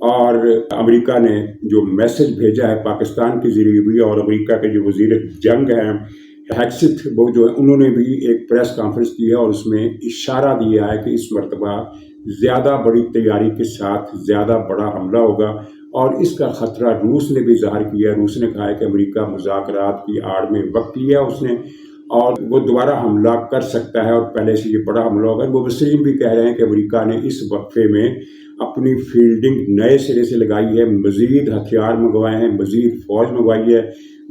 اور امریکہ نے جو میسج بھیجا ہے پاکستان کے ذریعے بھی، اور امریکہ کے جو وزیر جنگ ہیں ہیکسٹ، وہ جو ہے انہوں نے بھی ایک پریس کانفرنس کی ہے اور اس میں اشارہ دیا ہے کہ اس مرتبہ زیادہ بڑی تیاری کے ساتھ زیادہ بڑا حملہ ہوگا، اور اس کا خطرہ روس نے بھی ظاہر کیا ہے۔ روس نے کہا ہے کہ امریکہ مذاکرات کی آڑ میں وقت لیا اس نے، اور وہ دوبارہ حملہ کر سکتا ہے، اور پہلے سے یہ بڑا حملہ ہوگا۔ مبصرین بھی کہہ رہے ہیں کہ امریکہ نے اس وقفے میں اپنی فیلڈنگ نئے سرے سے لگائی ہے، مزید ہتھیار منگوائے ہیں، مزید فوج منگوائی ہے۔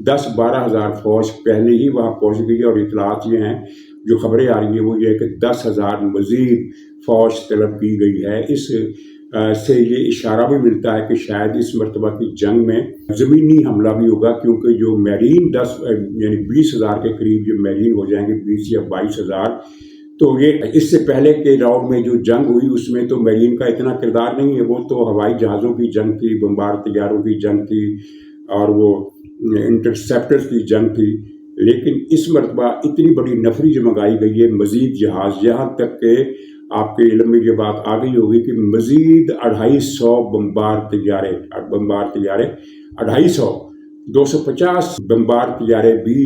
10-12 ہزار فوج پہلے ہی وہاں پہنچ گئی ہے، اور اطلاعات یہ ہیں، جو خبریں آ رہی ہیں وہ یہ ہے کہ 10,000 مزید فوج طلب کی گئی ہے۔ اس سے یہ اشارہ بھی ملتا ہے کہ شاید اس مرتبہ کی جنگ میں زمینی حملہ بھی ہوگا، کیونکہ جو میرین 20,000 کے قریب جو میرین ہو جائیں گے، 20 یا 22,000، تو یہ اس سے پہلے کے راؤنڈ میں جو جنگ ہوئی اس میں تو میرین کا اتنا کردار نہیں ہے، وہ تو ہوائی جہازوں کی جنگ تھی، بمبار طیاروں کی جنگ تھی، اور وہ انٹرسیپٹر کی جنگ تھی۔ لیکن اس مرتبہ اتنی بڑی نفری جو منگائی گئی ہے، مزید جہاز، یہاں تک کہ آپ کے علم میں یہ بات آ گئی ہوگی کہ مزید 250 بمبار طیارے 250 250 بمبار طیارے بھی،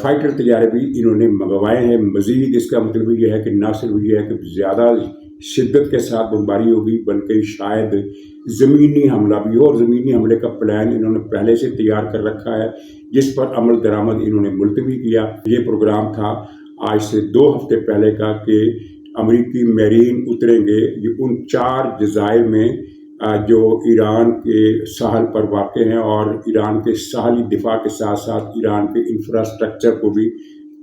فائٹر طیارے بھی انہوں نے منگوائے ہیں مزید۔ اس کا مطلب یہ ہے کہ نہ صرف یہ ہے کہ زیادہ شدت کے ساتھ بمباری ہوگی، بلکہ شاید زمینی حملہ بھی ہو، اور زمینی حملے کا پلان انہوں نے پہلے سے تیار کر رکھا ہے، جس پر عمل درآمد انہوں نے ملتوی کیا۔ یہ پروگرام تھا آج سے 2 ہفتے پہلے کا کہ امریکی میرین اتریں گے ان 4 جزائر میں جو ایران کے ساحل پر واقع ہیں، اور ایران کے ساحلی دفاع کے ساتھ ساتھ ایران کے انفراسٹرکچر کو بھی،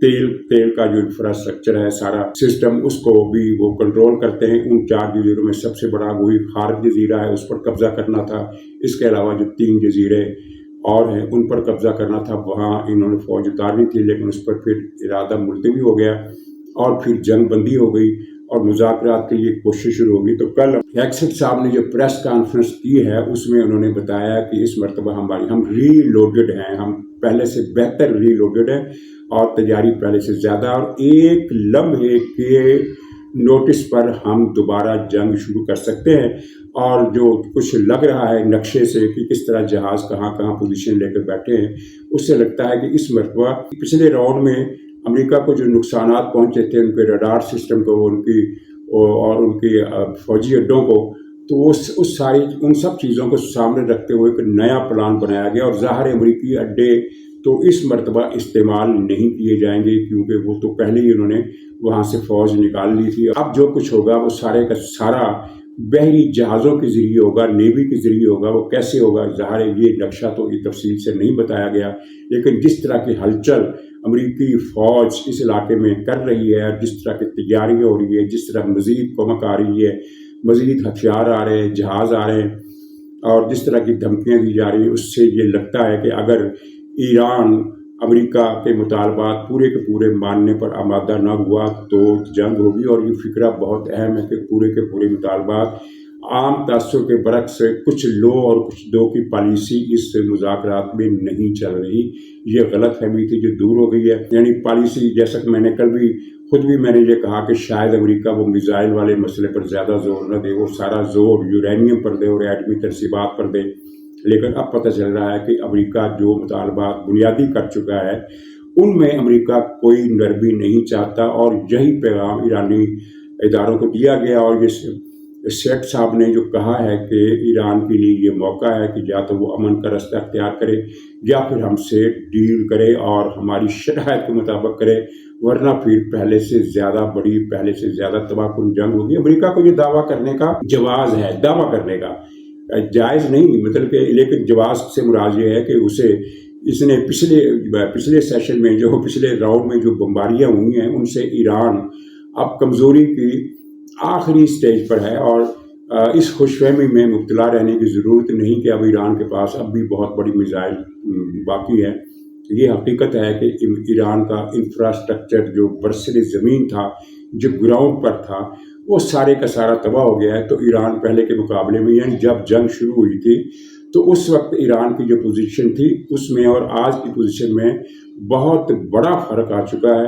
تیل کا جو انفراسٹرکچر ہے سارا سسٹم، اس کو بھی وہ کنٹرول کرتے ہیں۔ ان 4 جزیروں میں سب سے بڑا وہی خارق جزیرہ ہے، اس پر قبضہ کرنا تھا۔ اس کے علاوہ جو 3 جزیرے اور ہیں ان پر قبضہ کرنا تھا، وہاں انہوں نے فوج اتارنی تھی، لیکن اس پر پھر ارادہ ملتوی ہو گیا، اور پھر جنگ بندی ہو گئی اور مذاکرات کے لیے کوشش شروع ہوگی۔ تو کل ہیکسٹ صاحب نے جو پریس کانفرنس کی ہے اس میں انہوں نے بتایا کہ اس مرتبہ ہم ری لوڈڈ ہیں، ہم پہلے سے بہتر ری لوڈڈ ہیں، اور تیاری پہلے سے زیادہ، اور ایک لمحے کے نوٹس پر ہم دوبارہ جنگ شروع کر سکتے ہیں۔ اور جو کچھ لگ رہا ہے نقشے سے کہ کس طرح جہاز کہاں کہاں پوزیشن لے کر بیٹھے ہیں، اس سے لگتا ہے کہ اس مرتبہ پچھلے راؤنڈ میں امریکہ کو جو نقصانات پہنچے تھے ان کے ریڈار سسٹم کو، ان کی فوجی اڈوں کو، تو ان سب چیزوں کو سامنے رکھتے ہوئے ایک نیا پلان بنایا گیا، اور ظاہر امریکی اڈے تو اس مرتبہ استعمال نہیں کیے جائیں گے، کیونکہ وہ تو پہلے ہی انہوں نے وہاں سے فوج نکال لی تھی۔ اب جو کچھ ہوگا وہ سارے کا سارا بحری جہازوں کے ذریعے ہوگا، نیوی کے ذریعے ہوگا۔ وہ کیسے ہوگا ظاہر ہے یہ نقشہ تو یہ تفصیل سے نہیں بتایا گیا، لیکن جس طرح کی ہلچل امریکی فوج اس علاقے میں کر رہی ہے، جس طرح کی تیاری ہو رہی ہے، جس طرح مزید کمک آ رہی ہے، مزید ہتھیار آ رہے ہیں، جہاز آ رہے ہیں، اور جس طرح کی دھمکیاں دی جا رہی ہیں، اس سے یہ لگتا ہے کہ اگر ایران امریکہ کے مطالبات پورے کے پورے ماننے پر آمادہ نہ ہوا تو جنگ ہوگی۔ اور یہ فکرہ بہت اہم ہے کہ پورے کے پورے مطالبات عام تاثر کے برعکس کچھ لو اور کچھ دو کی پالیسی اس مذاکرات میں نہیں چل رہی۔ یہ غلط فہمی تھی جو دور ہو گئی ہے، یعنی پالیسی، جیسا کہ میں نے کل بھی خود بھی میں نے یہ کہا کہ شاید امریکہ وہ میزائل والے مسئلے پر زیادہ زور نہ دے، وہ سارا زور یورینیم پر دے اور ایٹمی ترسیبات پر دے، لیکن اب پتہ چل رہا ہے کہ امریکہ جو مطالبات بنیادی کر چکا ہے ان میں امریکہ کوئی نرمی نہیں چاہتا، اور یہی پیغام ایرانی اداروں کو دیا گیا۔ اور یہ شیخ صاحب نے جو کہا ہے کہ ایران کے لیے یہ موقع ہے کہ یا تو وہ امن کا رستہ اختیار کرے یا پھر ہم سے ڈیل کرے اور ہماری شرائط کے مطابق کرے، ورنہ پھر پہلے سے زیادہ بڑی، پہلے سے زیادہ تباہ کن جنگ ہوگی۔ امریکہ کو یہ دعویٰ کرنے کا جواز ہے، دعویٰ کرنے کا جائز نہیں، مطلب کہ، لیکن جواز سے مراد یہ ہے کہ اس نے پچھلے سیشن میں جو پچھلے راؤنڈ میں جو بمباریاں ہوئی ہیں ان سے ایران اب کمزوری کی آخری سٹیج پر ہے، اور اس خوش فہمی میں مبتلا رہنے کی ضرورت نہیں کہ اب ایران کے پاس اب بھی بہت بڑی میزائل باقی ہے۔ یہ حقیقت ہے کہ ایران کا انفراسٹرکچر جو برسر زمین تھا، جو گراؤنڈ پر تھا، وہ سارے کا سارا تباہ ہو گیا ہے۔ تو ایران پہلے کے مقابلے میں، یعنی جب جنگ شروع ہوئی تھی تو اس وقت ایران کی جو پوزیشن تھی اس میں اور آج کی پوزیشن میں بہت بڑا فرق آ چکا ہے۔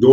2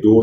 2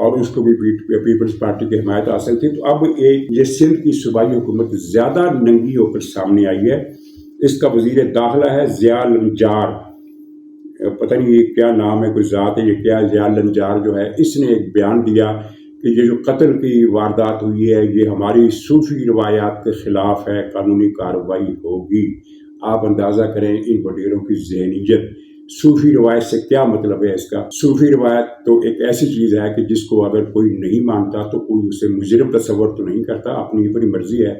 اور اس کو بھی پیپلز پارٹی کی حمایت حاصل تھی. تو اب یہ سندھ کی صوبائی حکومت زیادہ ننگی ہو کر سامنے آئی ہے. اس کا وزیر داخلہ ہے ضیاء النجار، پتہ نہیں یہ کیا نام ہے، کوئی ذات ہے یہ کیا. ضیاء النجار جو ہے اس نے ایک بیان دیا کہ یہ جو قتل کی واردات ہوئی ہے یہ ہماری صوفی روایات کے خلاف ہے، قانونی کارروائی ہوگی. آپ اندازہ کریں ان وڈیروں کی ذہنیت. صوفی روایت سے کیا مطلب ہے اس کا؟ صوفی روایت تو ایک ایسی چیز ہے کہ جس کو اگر کوئی نہیں مانتا تو کوئی اسے مجرم تصور تو نہیں کرتا، اپنی اپنی مرضی ہے.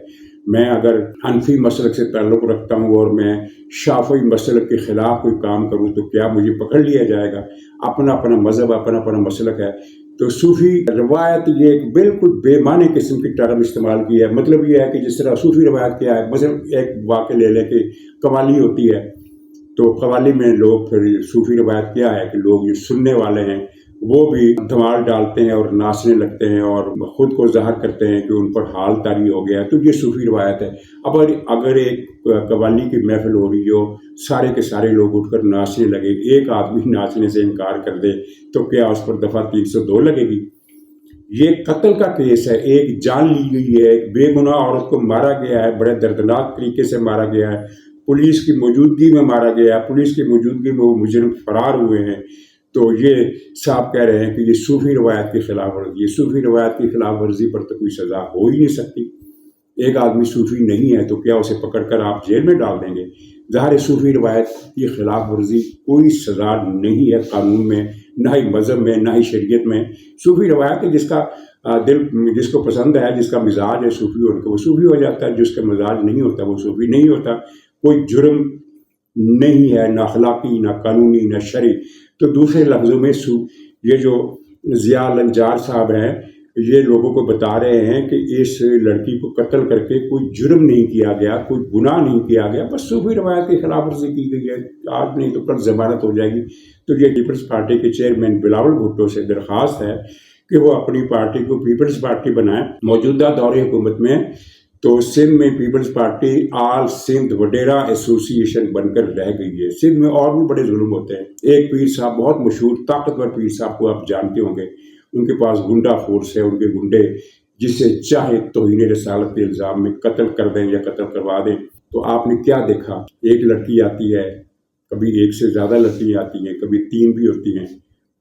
میں اگر حنفی مسلک سے تعلق رکھتا ہوں اور میں شافعی مسلک کے خلاف کوئی کام کروں تو کیا مجھے پکڑ لیا جائے گا؟ اپنا اپنا مذہب، اپنا اپنا مسلک ہے. تو صوفی روایت یہ ایک بالکل بے معنی قسم کی ٹرم استعمال کی ہے. مطلب یہ ہے کہ جس طرح صوفی روایت کیا ہے، مثلا ایک واقعہ لے لیں کہ قوالی ہوتی ہے، تو قوالی میں لوگ پھر صوفی روایت کیا ہے کہ لوگ جو سننے والے ہیں وہ بھی دھمال ڈالتے ہیں اور ناچنے لگتے ہیں اور خود کو ظاہر کرتے ہیں کہ ان پر حال طاری ہو گیا. تو یہ صوفی روایت ہے. اب اگر ایک قوالی کی محفل ہو رہی ہو، سارے کے سارے لوگ اٹھ کر ناچنے لگے، ایک آدمی ناچنے سے انکار کر دے تو کیا اس پر دفعہ 302 لگے گی؟ یہ قتل کا کیس ہے، ایک جان لی گئی ہے، ایک بے گناہ عورت کو مارا گیا ہے، بڑے دردناک طریقے سے مارا گیا ہے، پولیس کی موجودگی میں مارا گیا ہے، پولیس کی موجودگی میں وہ مجرم فرار ہوئے ہیں. تو یہ صاحب کہہ رہے ہیں کہ یہ صوفی روایت کی خلاف ورزی ہے. صوفی روایت کی خلاف ورزی پر تو کوئی سزا ہو ہی نہیں سکتی. ایک آدمی صوفی نہیں ہے تو کیا اسے پکڑ کر آپ جیل میں ڈال دیں گے؟ ظاہر صوفی روایت کی خلاف ورزی کوئی سزا نہیں ہے قانون میں، نہ ہی مذہب میں، نہ ہی شریعت میں. صوفی روایت ہے جس کا دل جس کو پسند ہے، جس کا مزاج ہے صوفی ہونے کا وہ صوفی ہو جاتا ہے، جس کا مزاج نہیں ہوتا وہ صوفی نہیں ہوتا. کوئی جرم نہیں ہے، نہ اخلاقی، نہ قانونی، نہ شرعی. تو دوسرے لفظوں میں یہ جو ضیاء النجار صاحب ہیں یہ لوگوں کو بتا رہے ہیں کہ اس لڑکی کو قتل کر کے کوئی جرم نہیں کیا گیا، کوئی گناہ نہیں کیا گیا، بس صوفی روایت کی خلاف ورزی کی گئی ہے. آج نہیں تو کل ضمانت ہو جائے گی. تو یہ پیپلز پارٹی کے چیئرمین بلاول بھٹو سے درخواست ہے کہ وہ اپنی پارٹی کو پیپلز پارٹی بنائیں. موجودہ دور حکومت میں تو سندھ میں پیپلز پارٹی آل سندھ وڈیرا ایسوسی ایشن بن کر رہ گئی ہے. سندھ میں اور بھی بڑے ظلم ہوتے ہیں. ایک پیر صاحب بہت مشہور طاقتور پیر صاحب کو آپ جانتے ہوں گے، ان کے پاس گنڈا فورس ہے. ان کے گنڈے جسے چاہے توہین رسالت کے الزام میں قتل کر دیں یا قتل کروا دیں. تو آپ نے کیا دیکھا؟ ایک لڑکی آتی ہے، کبھی ایک سے زیادہ لڑکیاں آتی ہیں، کبھی 3 بھی ہوتی ہیں.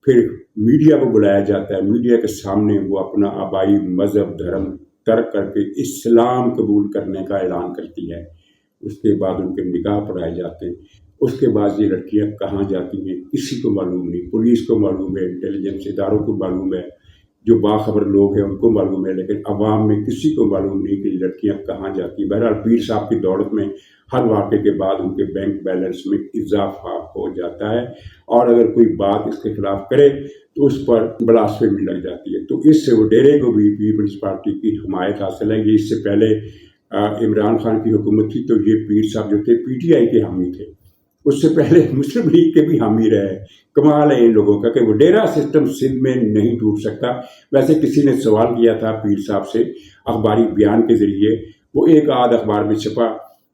پھر میڈیا کو بلایا جاتا ہے، میڈیا کے سامنے وہ اپنا آبائی مذہب دھرم ترک کر کے اسلام قبول کرنے کا اعلان کرتی ہے. اس کے بعد ان کے نکاح پڑھائے جاتے ہیں. اس کے بعد یہ لڑکیاں کہاں جاتی ہیں کسی کو معلوم نہیں. پولیس کو معلوم ہے، انٹیلیجنس اداروں کو معلوم ہے، جو باخبر لوگ ہیں ان کو معلوم ہے، لیکن عوام میں کسی کو معلوم نہیں کہ لڑکیاں کہاں جاتی ہیں. بہرحال پیر صاحب کی دولت میں ہر واقعے کے بعد ان کے بینک بیلنس میں اضافہ ہو جاتا ہے، اور اگر کوئی بات اس کے خلاف کرے تو اس پر بلاسفیمی لگ جاتی ہے. تو اس سے وڈیرے کو بھی پیپلز پارٹی کی حمایت حاصل ہے. یہ اس سے پہلے عمران خان کی حکومت تھی تو یہ پیر صاحب جو تھے پی ٹی آئی کے حامی تھے. اس سے پہلے مسلم لیگ کے بھی حامی رہے. کمال ہے ان لوگوں کا کہ وڈیرا سسٹم سندھ میں نہیں ٹوٹ سکتا. ویسے کسی نے سوال کیا تھا پیر صاحب سے اخباری بیان کے ذریعے، وہ ایک آدھ اخبار میں چھپا،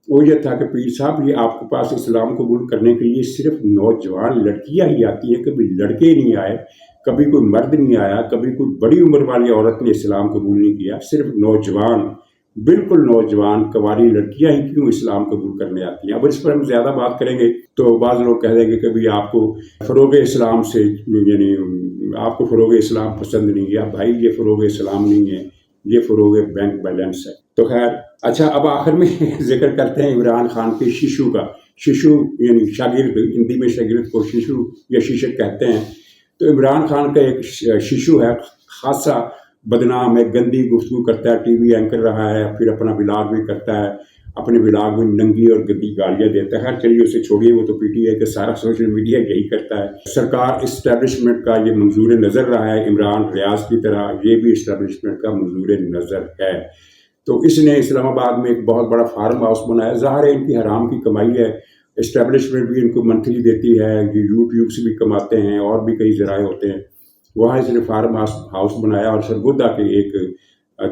وہ یہ تھا کہ پیر صاحب یہ آپ کے پاس اسلام قبول کرنے کے لیے صرف نوجوان لڑکیاں ہی آتی ہیں، کبھی لڑکے نہیں آئے، کبھی کوئی مرد نہیں آیا، کبھی کوئی بڑی عمر والی عورت نے اسلام قبول نہیں کیا. صرف نوجوان، بالکل نوجوان کنواری لڑکیاں ہی کیوں اسلام قبول کرنے آتی ہیں. اب اس پر ہم زیادہ بات کریں گے تو بعض لوگ کہہ دیں گے کہ بھی آپ کو فروغ اسلام سے یعنی آپ کو فروغ اسلام پسند نہیں ہے. بھائی یہ فروغ اسلام نہیں ہے، یہ فروغ بینک بیلنس ہے. تو خیر اچھا، اب آخر میں ذکر کرتے ہیں عمران خان کے شیشو کا. شیشو یعنی شاگرد، ہندی میں شاگرد کو شیشو یا شیشک کہتے ہیں. تو عمران خان کا ایک شیشو ہے، خاصا بدنام ہے، گندی گفتگو کرتا ہے، ٹی وی اینکر رہا ہے، پھر اپنا ولاگ بھی کرتا ہے، اپنے ولاگ میں ننگی اور گندی گالیاں دیتا ہے. خیر چلیے اسے چھوڑیے، وہ تو پی ٹی آئی کا سارا سوشل میڈیا یہی کرتا ہے. سرکار اسٹیبلشمنٹ کا یہ منظور نظر رہا ہے. عمران ریاض کی طرح یہ بھی اسٹیبلشمنٹ کا منظور نظر ہے. تو اس نے اسلام آباد میں ایک بہت بڑا فارم ہاؤس بنایا. ظاہر ہے ان کی حرام کی کمائی ہے، اسٹیبلشمنٹ بھی ان کو منتھلی دیتی ہے، یوٹیوب سے بھی کماتے ہیں اور بھی کئی ذرائع ہوتے ہیں. وہاں اس نے فارم ہاؤس بنایا اور سرگودا کے ایک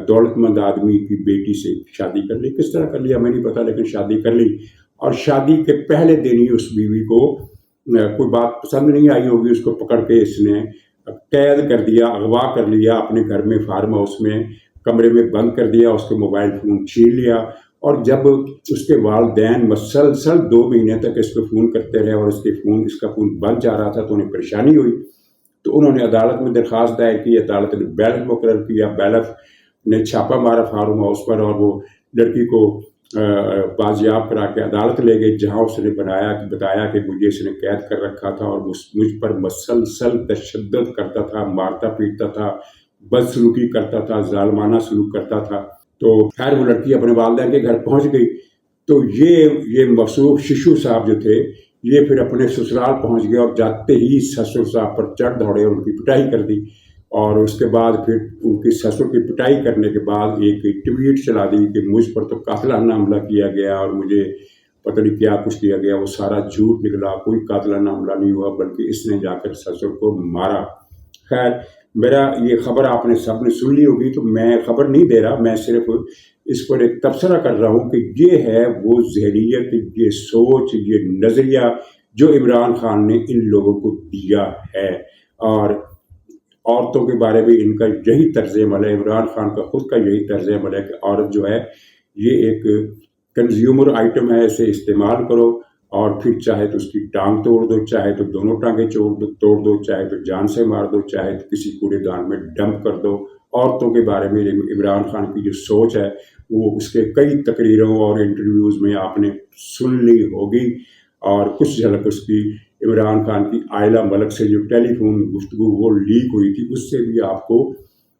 دولت مند آدمی کی بیٹی سے شادی کر لی. کس طرح کر لی ہمیں نہیں پتا، لیکن شادی کر لی. اور شادی کے پہلے دن ہی اس بیوی کو کوئی بات پسند نہیں آئی ہوگی، اس کو پکڑ کے اس نے قید کر دیا، اغوا کر لیا اپنے گھر میں، فارم ہاؤس میں کمرے میں بند کر دیا، اس کے موبائل فون چھین لیا، اور جب اس کے والدین مسلسل 2 مہینے تک اس کو فون کرتے رہے اور اس کا فون بند جا رہا تھا تو انہیں پریشانی ہوئی، تو انہوں نے عدالت میں درخواست دائر کی، عدالت نے بیلف مقرر کیا، بیلف نے چھاپا مارا فارم ہاؤس پر اور وہ لڑکی کو بازیاب کرا کے عدالت لے گئے، جہاں اس نے بتایا کہ مجھے اس نے قید کر رکھا تھا اور مجھ پر مسلسل تشدد کرتا تھا، مارتا پیٹتا تھا، بد سلوکی کرتا تھا، ظالمانہ سلوک کرتا تھا۔ تو خیر وہ لڑکی اپنے والدین کے گھر پہنچ گئی، تو یہ مخصوص ششو صاحب جو تھے یہ پھر اپنے سسرال پہنچ گئے، اور جاتے ہی سسر صاحب پر چڑھ دوڑے اور ان کی پٹائی کر دی، اور اس کے بعد پھر ان کی سسر کی پٹائی کرنے کے بعد ایک ٹویٹ چلا دی کہ مجھ پر تو قاتلانہ حملہ کیا گیا اور مجھے پتہ نہیں کیا کچھ کیا گیا، وہ سارا جھوٹ نکلا، کوئی قاتلانہ حملہ نہیں ہوا بلکہ اس نے جا کر سسر کو مارا۔ خیر میرا یہ خبر آپ نے سب نے سن لی ہوگی، تو میں خبر نہیں دے رہا، میں صرف اس پر ایک تبصرہ کر رہا ہوں کہ یہ ہے وہ ذہنیت، یہ سوچ، یہ نظریہ جو عمران خان نے ان لوگوں کو دیا ہے، اور عورتوں کے بارے میں ان کا یہی طرز عمل ہے، عمران خان کا خود کا یہی طرز عمل ہے کہ عورت جو ہے یہ ایک کنزیومر آئٹم ہے، اسے استعمال کرو اور پھر چاہے تو اس کی ٹانگ توڑ دو، چاہے تو دونوں ٹانگیں توڑ دو، چاہے تو جان سے مار دو، چاہے تو کسی کوڑے دان میں ڈمپ کر دو۔ عورتوں کے بارے میں عمران خان کی جو سوچ ہے وہ اس کے کئی تقریروں اور انٹرویوز میں آپ نے سن لی ہوگی، اور کچھ جھلک اس کی عمران خان کی عائلہ ملک سے جو ٹیلی فون گفتگو وہ لیک ہوئی تھی اس سے بھی آپ کو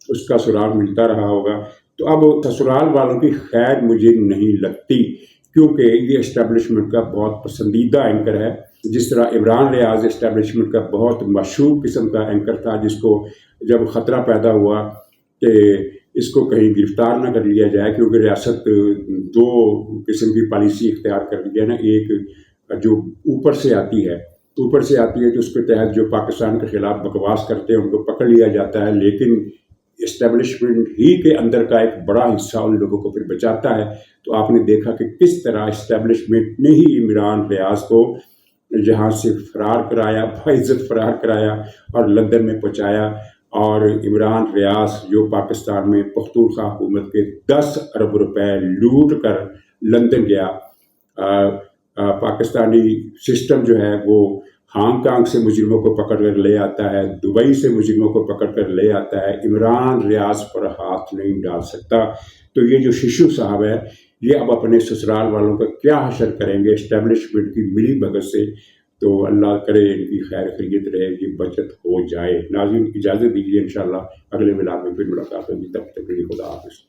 اس کا سراغ ملتا رہا ہوگا۔ تو اب سسرال والوں کی خیر مجھے نہیں لگتی، کیونکہ یہ اسٹیبلشمنٹ کا بہت پسندیدہ اینکر ہے، جس طرح عمران ریاض اسٹیبلشمنٹ کا بہت مشہور قسم کا اینکر تھا، جس کو جب خطرہ پیدا ہوا کہ اس کو کہیں گرفتار نہ کر لیا جائے، کیونکہ ریاست 2 قسم کی پالیسی اختیار کر لی ہے نا، ایک جو اوپر سے آتی ہے تو اس کے تحت جو پاکستان کے خلاف بکواس کرتے ہیں ان کو پکڑ لیا جاتا ہے، لیکن اسٹیبلشمنٹ ہی کے اندر کا ایک بڑا حصہ ان لوگوں کو پھر بچاتا ہے۔ تو آپ نے دیکھا کہ کس طرح اسٹیبلشمنٹ نے ہی عمران ریاض کو جہاں سے فرار کرایا، باعزت فرار کرایا اور لندن میں پہنچایا، اور عمران ریاض جو پاکستان میں پختونخوا حکومت کے 10 ارب روپے لوٹ کر لندن گیا۔ پاکستانی سسٹم جو ہے وہ ہانگ کانگ سے مجرموں کو پکڑ کر لے آتا ہے، دبئی سے مجرموں کو پکڑ کر لے آتا ہے، عمران ریاض پر ہاتھ نہیں ڈال سکتا۔ تو یہ جو ششو صاحب ہے یہ اب اپنے سسرال والوں کا کیا حشر کریں گے اسٹیبلشمنٹ کی ملی بھگت سے؟ تو اللہ کرے ان کی خیر خیریت رہے گی، بچت ہو جائے۔ ناظرین اجازت دیجیے، انشاءاللہ اگلے ملاد میں پھر ملاقات ہوگی، تب تک کے لیے خدا حافظ۔